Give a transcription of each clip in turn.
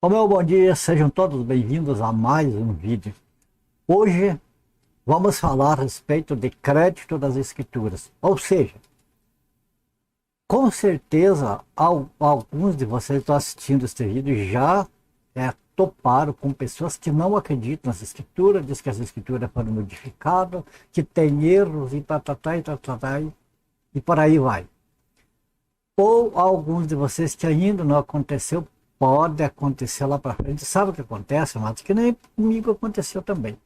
Meu bom dia, sejam todos bem-vindos a mais um vídeo. Hoje vamos falar a respeito de crédito das escrituras, ou seja, com certeza alguns de vocês que estão assistindo este vídeo já toparam com pessoas que não acreditam nas escrituras, diz que as escrituras foram modificadas, que tem erros e e por aí vai. Ou alguns de vocês que ainda não aconteceu, pode acontecer lá para frente. Sabe o que acontece, amados? Que nem comigo aconteceu também.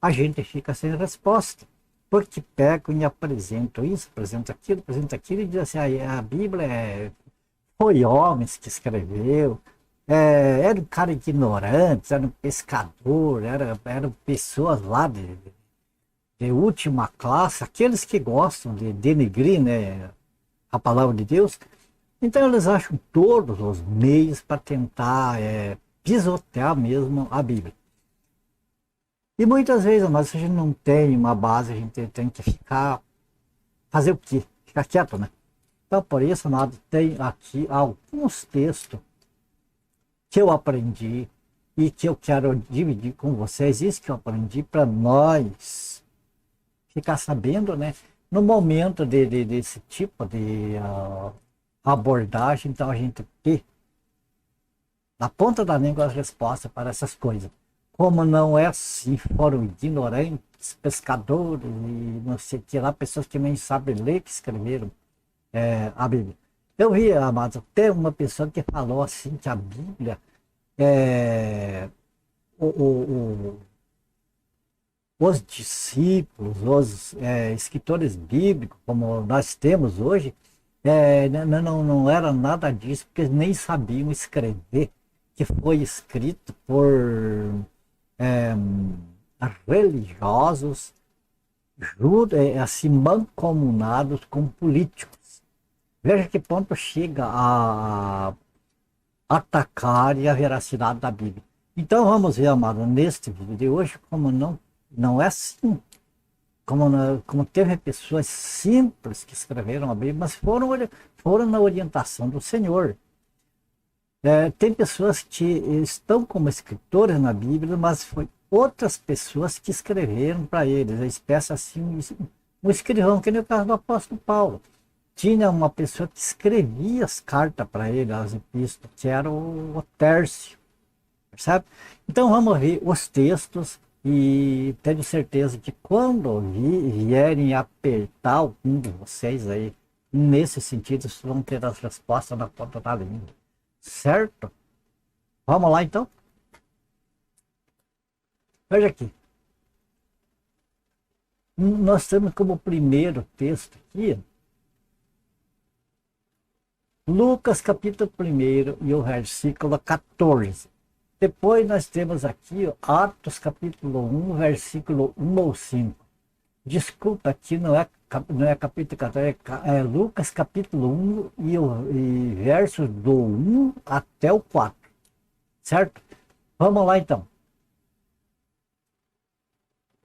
A gente fica sem resposta, porque pegam e apresentam isso, apresentam aquilo, e dizem assim, a Bíblia foi homens que escreveu, era um cara ignorante, era um pescador, eram pessoas lá de última classe, aqueles que gostam de denegrir, né, a palavra de Deus. Então eles acham todos os meios para tentar pisotear mesmo a Bíblia. E muitas vezes, mas se a gente não tem uma base, a gente tem que fazer o quê? Ficar quieto, né? Então por isso, amado, tem aqui alguns textos que eu aprendi e que eu quero dividir com vocês, isso que eu aprendi para nós ficar sabendo, né? No momento desse tipo de abordagem, então a gente ter na ponta da língua as respostas para essas coisas. Como não é assim, foram ignorantes, pescadores e não sei o que lá, pessoas que nem sabem ler, que escreveram a Bíblia. Eu vi, amados, até uma pessoa que falou assim que a Bíblia os discípulos, os escritores bíblicos, como nós temos hoje, não era nada disso, porque eles nem sabiam escrever, que foi escrito por religiosos, assim, mancomunados com políticos. Veja que ponto chega a atacar a veracidade da Bíblia. Então vamos ver, amado, neste vídeo de hoje, como não é assim. Como teve pessoas simples que escreveram a Bíblia, mas foram na orientação do Senhor. Tem pessoas que estão como escritores na Bíblia, mas foi outras pessoas que escreveram para eles. A espécie assim, um escrivão, que nem o caso do apóstolo Paulo. Tinha uma pessoa que escrevia as cartas para ele, as epístolas, que era o Tércio. Percebe? Então vamos ver os textos. E tenho certeza que quando vierem apertar algum de vocês aí, nesse sentido, vocês vão ter as respostas na ponta da língua. Certo? Vamos lá então? Veja aqui. Nós temos como primeiro texto aqui, Lucas capítulo 1 e o versículo 14. Depois nós temos aqui Atos capítulo 1, versículo 1 ou 5. Desculpa, aqui não é capítulo 14, é Lucas capítulo 1 e versos do 1 até o 4. Certo? Vamos lá então.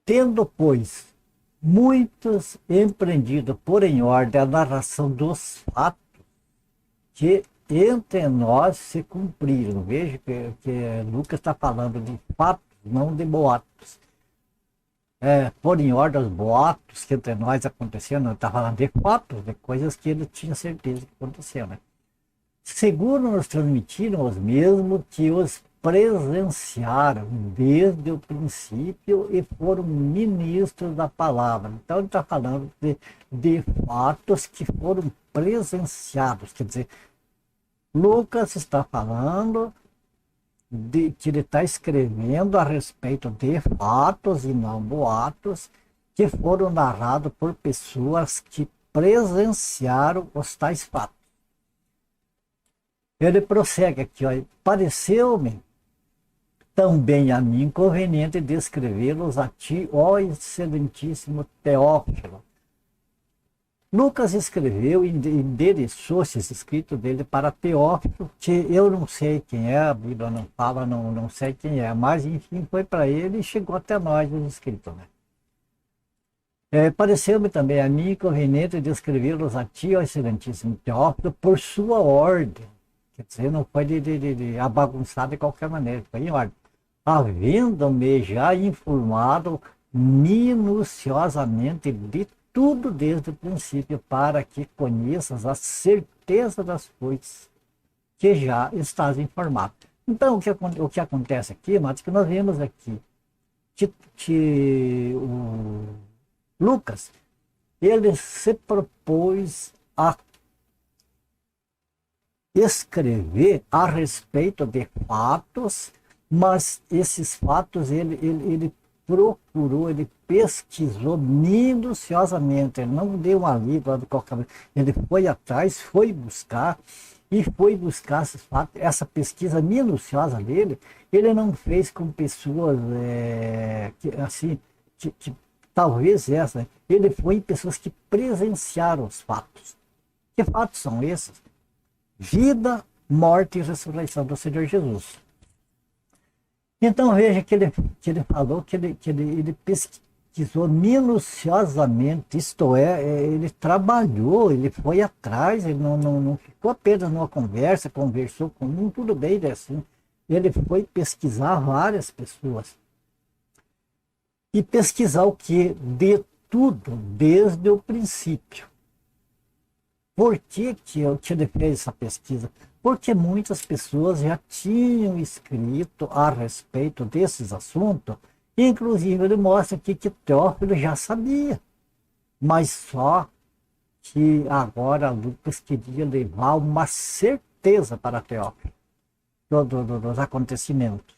Tendo, pois, muitos empreendido por em ordem a narração dos fatos que entre nós se cumpriram. Veja que Lucas está falando de fatos, não de boatos. Por em ordem os boatos que entre nós aconteceram, não está falando de fatos, de coisas que ele tinha certeza que aconteceram. Né? Segundo nos transmitiram os mesmos que os presenciaram desde o princípio e foram ministros da palavra. Então ele está falando de fatos que foram presenciados, quer dizer, Lucas está falando que ele está escrevendo a respeito de fatos e não boatos que foram narrados por pessoas que presenciaram os tais fatos. Ele prossegue aqui, ó, pareceu-me também a mim conveniente descrevê-los a ti, ó excelentíssimo Teófilo. Lucas escreveu e endereçou esse escrito dele para Teófilo, que eu não sei quem é, a Bíblia não fala, não sei quem é, mas enfim, foi para ele e chegou até nós os escritos. Né? Pareceu-me também a mim conveniente descrevê-los a ti, ó excelentíssimo Teófilo, por sua ordem, Quer dizer, não foi de bagunçado de qualquer maneira, foi em ordem. Havendo-me já informado minuciosamente de tudo desde o princípio, para que conheças a certeza das coisas que já estás informado. Então, o que acontece aqui, Matos, que nós vemos aqui que o Lucas, ele se propôs a escrever a respeito de fatos, mas esses fatos ele procurou, ele pesquisou minuciosamente, ele não deu uma lida de qualquer maneira, ele foi atrás, foi buscar esses fatos, essa pesquisa minuciosa dele, ele não fez com pessoas que talvez ele foi em pessoas que presenciaram os fatos. Que fatos são esses? Vida, morte e ressurreição do Senhor Jesus. Então veja que ele falou que ele pesquisou minuciosamente, isto é, ele trabalhou, ele foi atrás, ele não ficou apenas numa conversa, conversou com um, tudo bem, assim. Ele foi pesquisar várias pessoas. E pesquisar o que? De tudo, desde o princípio. Por que ele fez essa pesquisa? Porque muitas pessoas já tinham escrito a respeito desses assuntos, inclusive ele mostra aqui que Teófilo já sabia, mas só que agora Lucas queria levar uma certeza para Teófilo dos acontecimentos.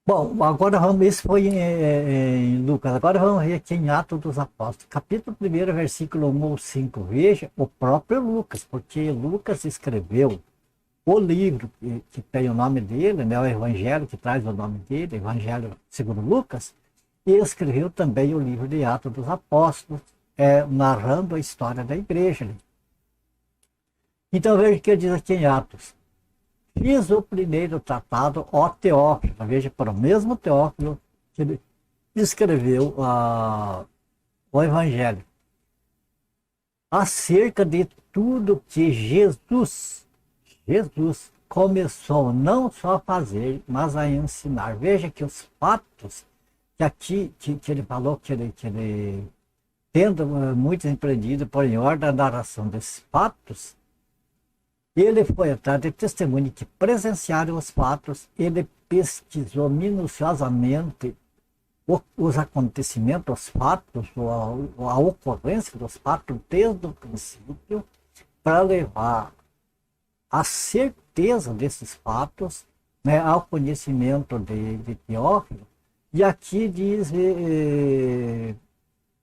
Bom, agora isso foi em Lucas, agora vamos ver aqui em Atos dos Apóstolos, capítulo 1, versículo 1 ou 5, veja o próprio Lucas, porque Lucas escreveu o livro que tem o nome dele, né, o Evangelho que traz o nome dele, Evangelho segundo Lucas, e escreveu também o livro de Atos dos Apóstolos, narrando a história da igreja. Então veja o que ele diz aqui em Atos. Fiz o primeiro tratado, ó Teófilo, veja, para o mesmo Teófilo que ele escreveu o Evangelho, acerca de tudo que Jesus começou não só a fazer, mas a ensinar. Veja que os fatos que aqui que ele falou, que ele tendo muito empreendido por em ordem da narração desses fatos, ele foi atrás de testemunhas que presenciaram os fatos, ele pesquisou minuciosamente os acontecimentos, os fatos, a ocorrência dos fatos desde o princípio, para levar a certeza desses fatos, né, ao conhecimento de Teófilo. E aqui diz,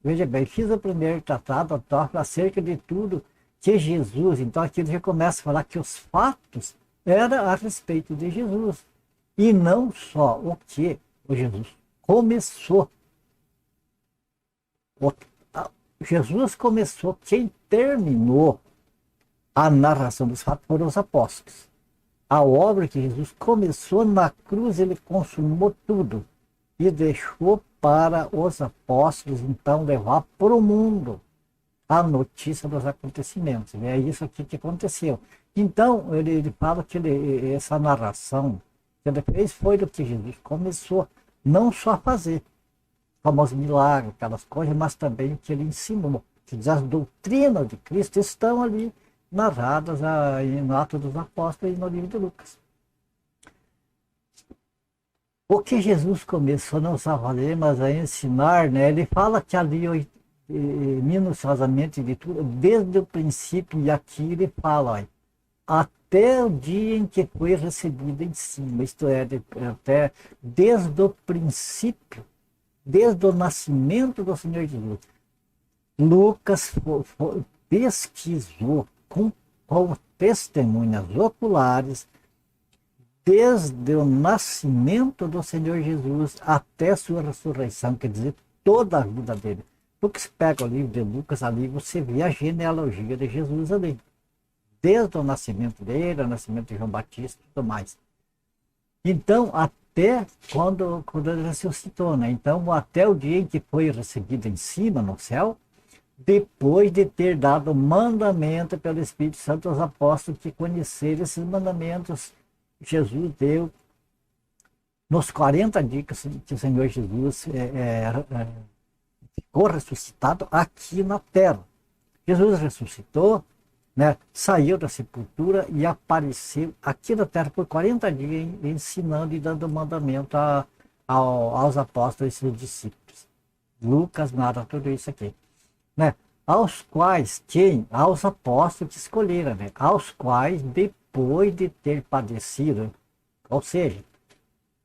veja bem, fiz o primeiro tratado a Teófilo acerca de tudo que Jesus, então aqui ele já começa a falar que os fatos eram a respeito de Jesus, e não só o que o Jesus começou. Jesus começou, quem terminou a narração dos fatos foram os apóstolos. A obra que Jesus começou na cruz, ele consumou tudo e deixou para os apóstolos, então, levar para o mundo a notícia dos acontecimentos. É isso aqui que aconteceu. Então, ele fala que essa narração que ele fez foi do que Jesus começou, não só a fazer, como os milagres, aquelas coisas, mas também o que ele ensinou. Que as doutrinas de Cristo estão ali narradas no Atos dos Apóstolos e no livro de Lucas. O que Jesus começou não só a fazer, mas a ensinar, né? Ele fala que ali minuciosamente de tudo, desde o princípio, e aqui ele fala, olha, até o dia em que foi recebido em cima, isto é, até desde o princípio, desde o nascimento do Senhor Jesus. Lucas pesquisou com testemunhas oculares, desde o nascimento do Senhor Jesus até sua ressurreição, quer dizer, toda a vida dele. Porque se pega o livro de Lucas ali, você vê a genealogia de Jesus ali. Desde o nascimento dele, o nascimento de João Batista e tudo mais. Então, até quando ele ressuscitou, né? Então, até o dia em que foi recebido em cima, no céu, depois de ter dado mandamento pelo Espírito Santo aos apóstolos que conheceram esses mandamentos, Jesus deu nos 40 dias que o Senhor Jesus ficou ressuscitado aqui na terra. Jesus ressuscitou, né, saiu da sepultura e apareceu aqui na terra por 40 dias ensinando e dando mandamento aos apóstolos e seus discípulos. Lucas narra tudo isso aqui, né? Aos quais, aos apóstolos que escolheram, né? Aos quais, depois de ter padecido, ou seja,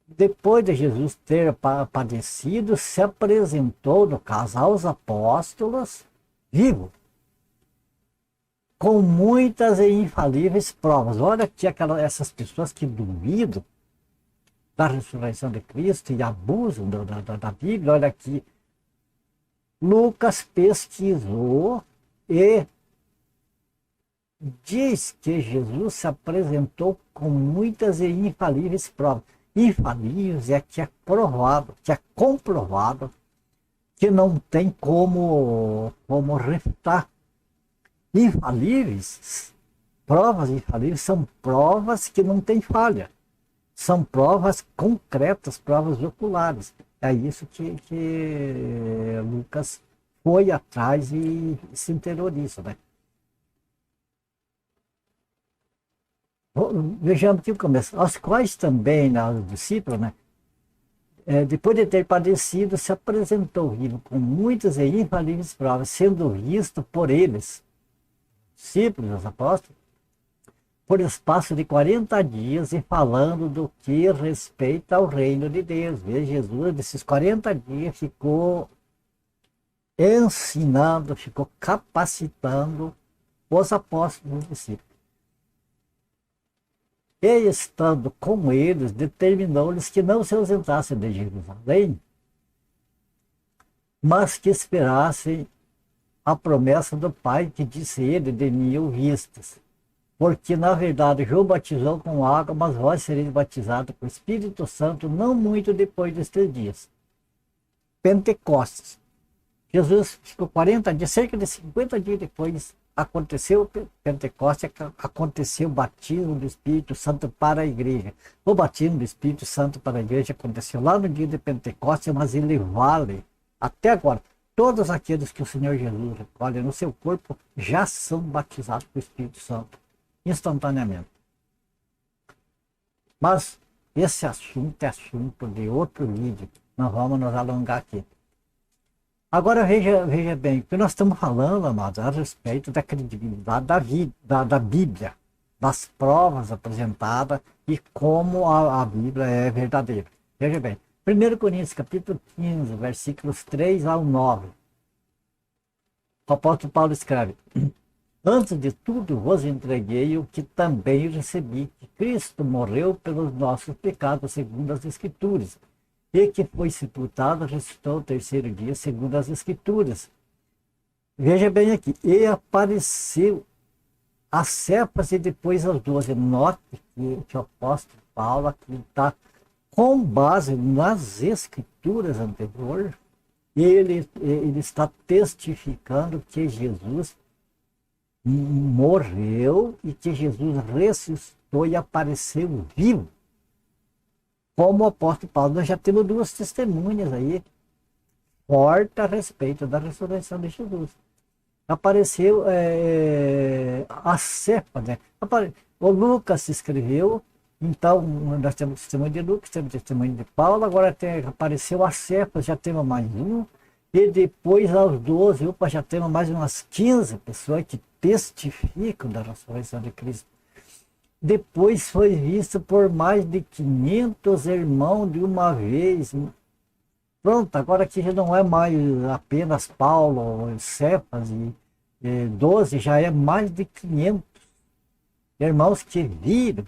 depois de Jesus ter padecido, se apresentou, no caso, aos apóstolos, vivo, com muitas e infalíveis provas. Olha aqui essas pessoas que duvidam da ressurreição de Cristo e abusam da Bíblia. Olha aqui, Lucas pesquisou e diz que Jesus se apresentou com muitas e infalíveis provas. Infalíveis é que é provado, que é comprovado, que não tem como refutar. Infalíveis, provas infalíveis são provas que não têm falha. São provas concretas, provas oculares. É isso que Lucas foi atrás e se interiorizou, né? Vejamos aqui o começo. Aos quais também, né, os discípulos, né, depois de ter padecido, se apresentou vivo com muitas e infalíveis provas, sendo visto por eles, discípulos, os apóstolos, por espaço de 40 dias e falando do que respeita ao reino de Deus. Veja, Jesus, nesses 40 dias, ficou ensinando, ficou capacitando os apóstolos e os discípulos. E estando com eles, determinou-lhes que não se ausentassem de Jerusalém, mas que esperassem a promessa do Pai, que disse ele: de mim ouvistes. Porque, na verdade, João batizou com água, mas vós sereis batizados com o Espírito Santo não muito depois destes dias. Pentecostes. Jesus ficou 40 dias, cerca de 50 dias depois, aconteceu o Pentecostes, aconteceu o batismo do Espírito Santo para a igreja. O batismo do Espírito Santo para a igreja aconteceu lá no dia de Pentecostes, mas ele vale até agora. Todos aqueles que o Senhor Jesus recolhe no seu corpo já são batizados com o Espírito Santo, instantaneamente. Mas esse assunto é assunto de outro vídeo, nós vamos nos alongar aqui. Agora veja bem, o que nós estamos falando, amados, a respeito da credibilidade da Bíblia, das provas apresentadas e como a Bíblia é verdadeira. Veja bem, 1 Coríntios capítulo 15, versículos 3 ao 9. O apóstolo Paulo escreve: antes de tudo vos entreguei o que também recebi, que Cristo morreu pelos nossos pecados, segundo as Escrituras, e que foi sepultado, ressuscitou ao terceiro dia, segundo as Escrituras. Veja bem aqui, e apareceu a Cefas e depois aos 12. Note que o apóstolo Paulo aqui está com base nas Escrituras anteriores, ele está testificando que Jesus morreu e que Jesus ressuscitou e apareceu vivo. Como o apóstolo Paulo, nós já temos duas testemunhas aí fortes a respeito da ressurreição de Jesus. Apareceu a Cefas, né? O Lucas escreveu, então nós temos testemunho de Lucas, temos testemunho de Paulo, agora apareceu a Cefas, já temos mais um, e depois aos 12, já temos mais umas 15 pessoas que testificam da ressurreição de Cristo. Depois foi visto por mais de 500 irmãos de uma vez. Pronto, agora aqui já não é mais apenas Paulo, Cefas e 12, já é mais de 500 irmãos que viram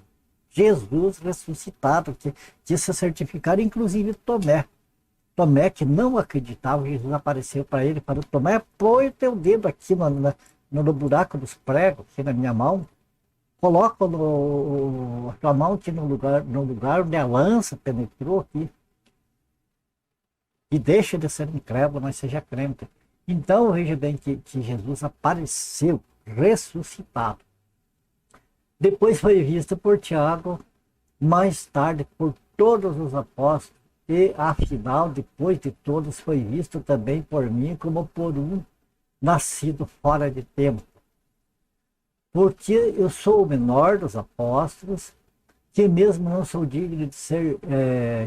Jesus ressuscitado, que se certificaram, inclusive Tomé. Tomé, que não acreditava, Jesus apareceu para ele, para Tomé: põe o teu dedo aqui no buraco dos pregos, aqui na minha mão. Coloca a tua mão aqui no lugar onde a lança penetrou aqui. E deixa de ser incrédulo, mas seja crente. Então, veja bem que Jesus apareceu ressuscitado. Depois foi visto por Tiago, mais tarde por todos os apóstolos, e afinal, depois de todos, foi visto também por mim como por um nascido fora de tempo. Porque eu sou o menor dos apóstolos, que mesmo não sou digno de ser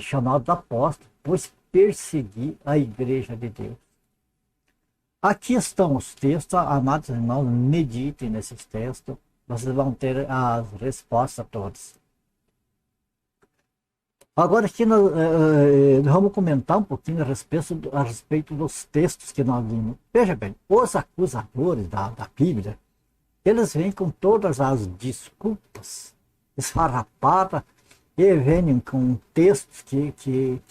chamado apóstolo, pois persegui a igreja de Deus. Aqui estão os textos, amados irmãos, meditem nesses textos, vocês vão ter as respostas a todas. Agora aqui nós vamos comentar um pouquinho a respeito dos textos que nós vimos. Veja bem, os acusadores da Bíblia, eles vêm com todas as desculpas esfarrapadas e vêm com textos que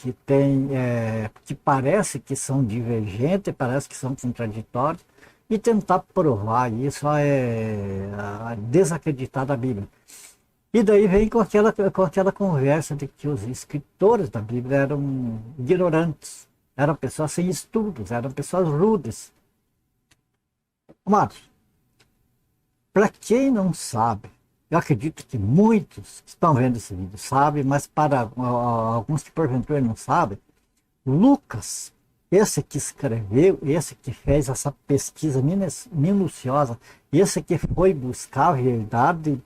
parece que são divergentes, parece que são contraditórios, e tentar provar isso desacreditar da Bíblia. E daí vem com aquela conversa de que os escritores da Bíblia eram ignorantes, eram pessoas sem estudos, eram pessoas rudes. Amados, para quem não sabe, eu acredito que muitos que estão vendo esse vídeo sabem, mas para alguns que porventura não sabem, Lucas, esse que escreveu, esse que fez essa pesquisa minuciosa, esse que foi buscar a verdade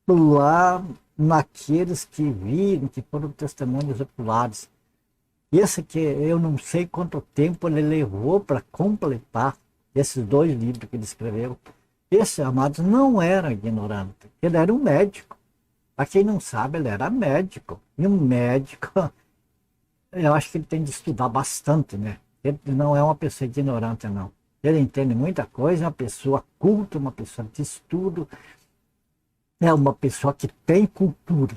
lá naqueles que viram, que foram testemunhos oculares. Esse que eu não sei quanto tempo ele levou para completar esses 2 livros que ele escreveu. Esse, amados, não era ignorante, ele era um médico. Para quem não sabe, ele era médico. E um médico, eu acho que ele tem de estudar bastante, né? Ele não é uma pessoa ignorante, não. Ele entende muita coisa, é uma pessoa culta, uma pessoa de estudo, é uma pessoa que tem cultura,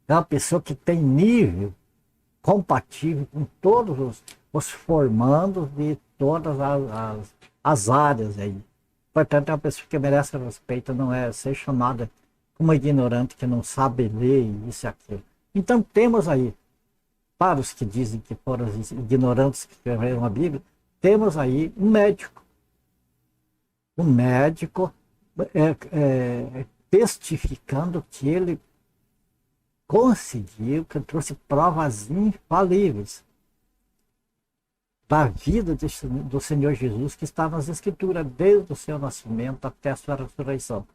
é uma pessoa que tem nível compatível com todos os formandos de todas as áreas aí. Portanto, é uma pessoa que merece respeito, não é ser chamada como ignorante que não sabe ler isso e aquilo. Então temos aí, para os que dizem que foram os ignorantes que escreveram a Bíblia, temos aí um médico. Um médico testificando que ele conseguiu, que trouxe provas infalíveis da vida do Senhor Jesus, que está nas Escrituras, desde o seu nascimento até a sua ressurreição,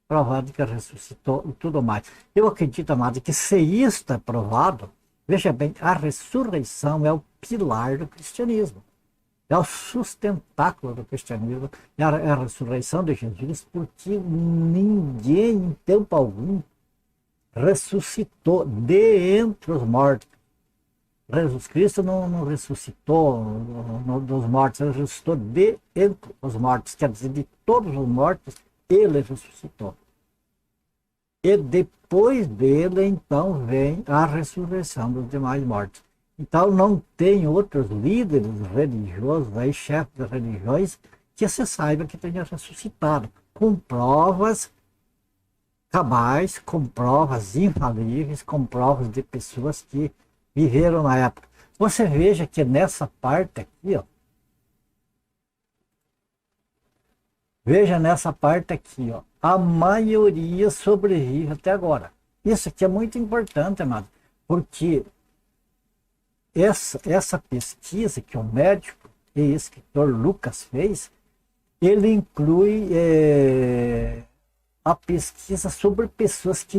provado que ressuscitou e tudo mais. Eu acredito, amado, que se isto é provado, veja bem, a ressurreição é o pilar do cristianismo, é o sustentáculo do cristianismo, é a ressurreição de Jesus, porque ninguém, em tempo algum, ressuscitou de entre os mortos. Jesus Cristo não ressuscitou dos mortos, ele ressuscitou de entre os mortos, quer dizer, de todos os mortos, ele ressuscitou. E depois dele, então, vem a ressurreição dos demais mortos. Então, não tem outros líderes religiosos, aí, chefes de religiões, que se saiba que tenha ressuscitado, com provas cabais, com provas infalíveis, com provas de pessoas que viveram na época. Você veja que nessa parte aqui, ó, veja nessa parte aqui, ó, a maioria sobrevive até agora. Isso aqui é muito importante, amado, porque essa pesquisa que o médico e escritor Lucas fez, ele inclui a pesquisa sobre pessoas que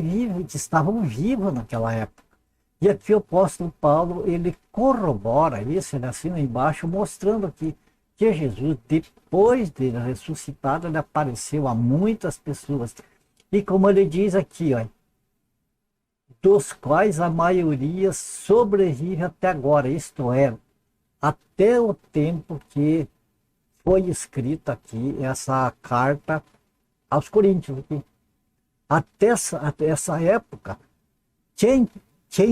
estavam vivas naquela época. E aqui o apóstolo Paulo, ele corrobora isso, ele assina embaixo, mostrando que Jesus, depois de ressuscitado, ele apareceu a muitas pessoas. E como ele diz aqui, ó, dos quais a maioria sobrevive até agora, isto é, até o tempo que foi escrita aqui essa carta aos Coríntios. Aqui. Até essa época, quem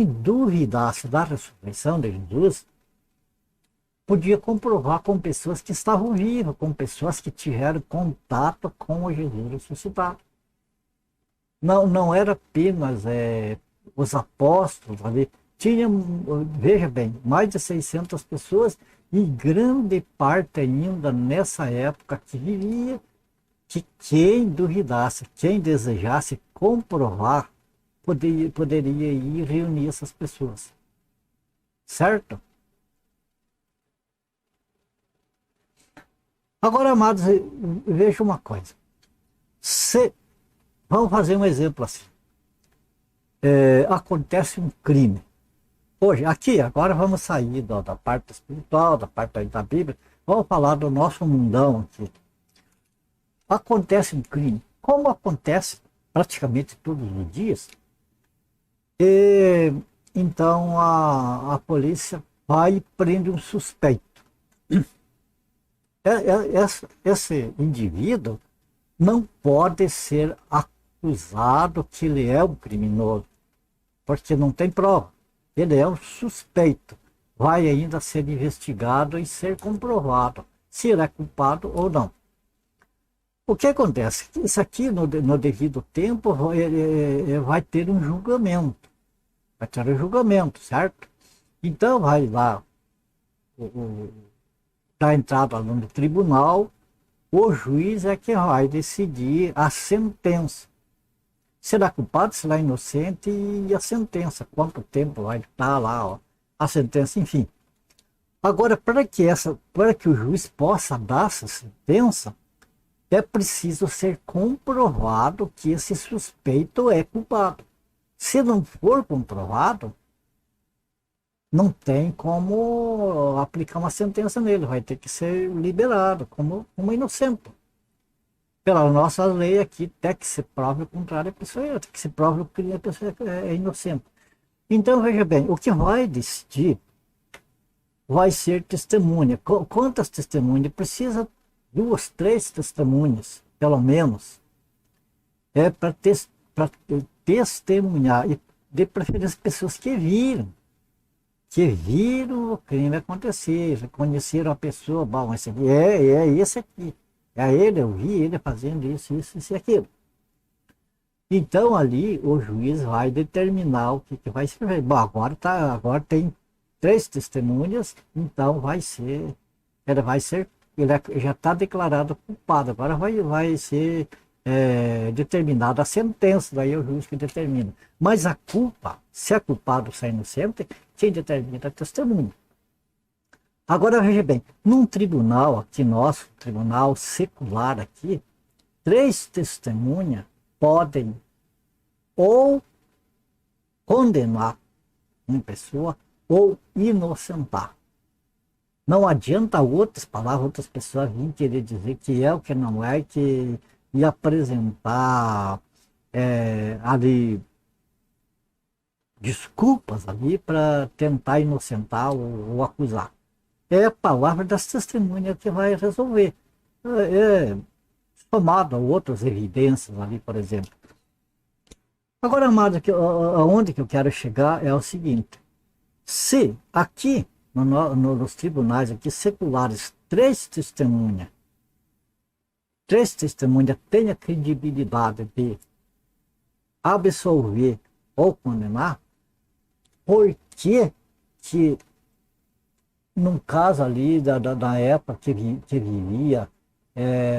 duvidasse da ressurreição de Jesus, podia comprovar com pessoas que estavam vivas, com pessoas que tiveram contato com o Jesus ressuscitado. Não era apenas os apóstolos ali, tinha, veja bem, mais de 600 pessoas e grande parte ainda nessa época que vivia, que quem duvidasse, quem desejasse comprovar, poderia ir reunir essas pessoas. Certo? Agora, amados, veja uma coisa. Vamos fazer um exemplo assim. Acontece um crime. Hoje, aqui, agora vamos sair da parte espiritual, da parte da Bíblia, vamos falar do nosso mundão aqui. Acontece um crime, como acontece praticamente todos os dias, então a polícia vai e prende um suspeito. Esse indivíduo não pode ser acusado que ele é um criminoso, porque não tem prova. Ele é um suspeito. Vai ainda ser investigado e ser comprovado se ele é culpado ou não. O que acontece? Isso aqui, no devido tempo, vai ter um julgamento. Vai ter um julgamento, certo? Então, vai lá, da entrada no tribunal, o juiz é que vai decidir a sentença. Será culpado, será inocente e a sentença. Quanto tempo vai estar lá, ó, a sentença, enfim. Agora, para que o juiz possa dar essa sentença, é preciso ser comprovado que esse suspeito é culpado. Se não for comprovado, não tem como aplicar uma sentença nele, vai ter que ser liberado como inocente. Pela nossa lei aqui, até que se prove o contrário, a pessoa até que se prove o crime, a pessoa é inocente. Então, veja bem, o que vai decidir vai ser testemunha. Quantas testemunhas? Precisa 2, 3 testemunhas, pelo menos, para testemunhar, e de preferência pessoas que viram o crime acontecer, reconheceram a pessoa, bom, esse aqui é esse aqui, é ele, eu vi ele fazendo isso e aquilo. Então ali o juiz vai determinar o que vai ser. Bom, agora tem 3 testemunhas, então ele já está declarado culpado, agora vai ser determinada a sentença, daí é o juiz que determina. Mas a culpa, se é culpado ou se é inocente, quem determina é a testemunha. Agora veja bem, num tribunal aqui, nosso tribunal secular aqui, 3 testemunhas podem ou condenar uma pessoa ou inocentar. Não adianta outras palavras, outras pessoas virem querer dizer que é o que não é, e apresentar ali desculpas ali para tentar inocentar ou acusar. É a palavra das testemunhas que vai resolver. Somado a outras evidências ali, por exemplo. Agora, amado, aonde que eu quero chegar é o seguinte. Se aqui, nos tribunais aqui seculares, 3 testemunhas têm a credibilidade de absolver ou condenar, por que num caso ali da época que vivia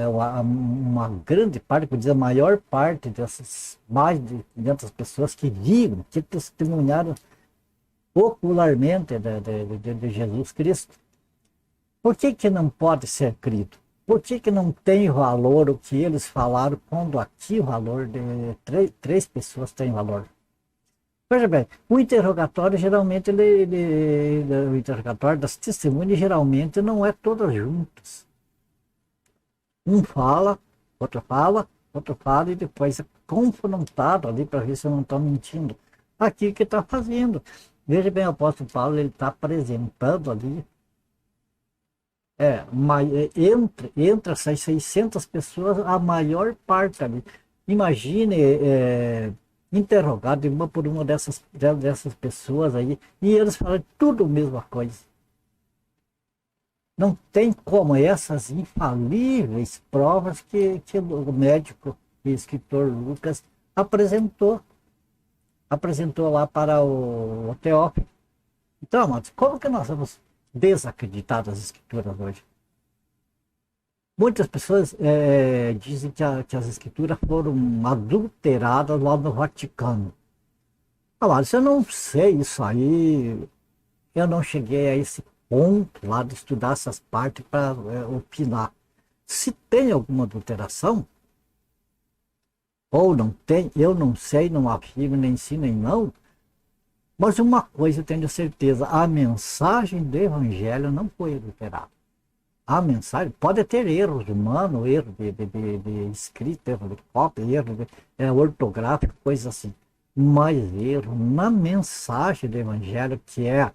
uma grande parte, por dizer, a maior parte dessas mais de 500 pessoas que viram, que testemunharam ocularmente de Jesus Cristo, por que não pode ser crido? Por que não tem valor o que eles falaram, quando aqui o valor de 3 pessoas tem valor? Veja bem, o interrogatório geralmente, o interrogatório das testemunhas geralmente não é todas juntas. Um fala, outro fala e depois é confrontado ali para ver se eu não estou mentindo. Aqui o que está fazendo. Veja bem, o apóstolo Paulo, ele está apresentando ali entre essas 600 pessoas, a maior parte ali. Imagine interrogado uma por uma dessas pessoas aí, e eles falam tudo a mesma coisa. Não tem como essas infalíveis provas que o médico e escritor Lucas apresentou lá para o Teófilo. Então, amados, como que nós vamos desacreditar das escrituras hoje. Muitas pessoas dizem que as escrituras foram adulteradas lá no Vaticano. Ah, mas eu não sei isso aí, eu não cheguei a esse ponto lá de estudar essas partes para opinar. Se tem alguma adulteração, ou não tem, eu não sei, não afirmo, nem sim, nem não, mas uma coisa eu tenho certeza, a mensagem do Evangelho não foi adulterada. A mensagem pode ter erros humanos, erro de escrita, erro de cópia, erro ortográfico, coisa assim. Mas erro na mensagem do Evangelho, que é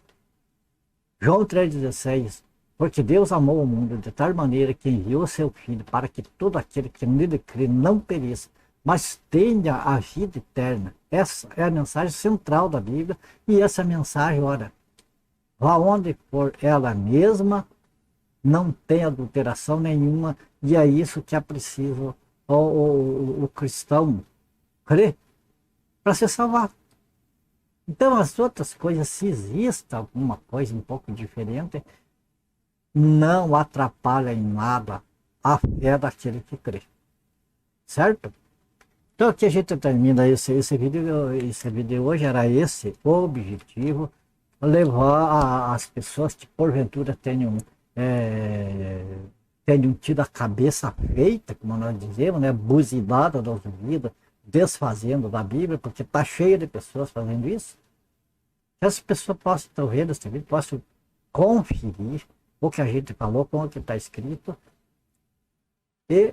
João 3,16, porque Deus amou o mundo de tal maneira que enviou seu Filho para que todo aquele que nele crê não pereça, mas tenha a vida eterna. Essa é a mensagem central da Bíblia, e essa mensagem, olha, aonde for ela mesma, não tem adulteração nenhuma, e é isso que é preciso o cristão crer para se salvar. Então, as outras coisas, se existe alguma coisa um pouco diferente, não atrapalha em nada a fé daquele que crê. Certo? Então, aqui a gente termina esse vídeo. Esse vídeo hoje era esse o objetivo: levar as pessoas que porventura tenham tido a cabeça feita, como nós dizemos, né, buzidada dos ouvidos, desfazendo da Bíblia, porque está cheio de pessoas fazendo isso. Que as pessoas possam estar vendo esse vídeo, possam conferir o que a gente falou, com o que está escrito, e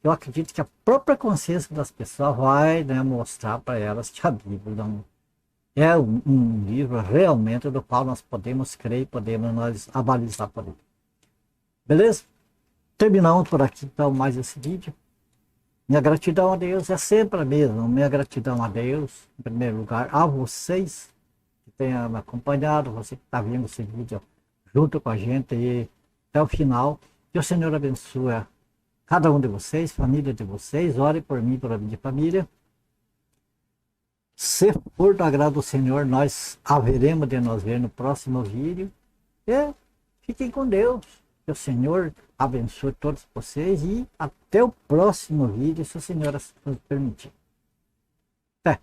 eu acredito que a própria consciência das pessoas vai, né, mostrar para elas que a Bíblia não é um livro realmente do qual nós podemos crer e podemos nós avalizar por ele. Beleza? Terminamos por aqui então mais esse vídeo. Minha gratidão a Deus é sempre a mesma. Minha gratidão a Deus, em primeiro lugar, a vocês que tenham me acompanhado, você que está vendo esse vídeo junto com a gente e até o final. Que o Senhor abençoe cada um de vocês, família de vocês. Ore por mim, por a minha família. Se for do agrado do Senhor, nós haveremos de nos ver no próximo vídeo. E fiquem com Deus. Que o Senhor abençoe todos vocês e até o próximo vídeo, se o Senhor nos permitir. Até!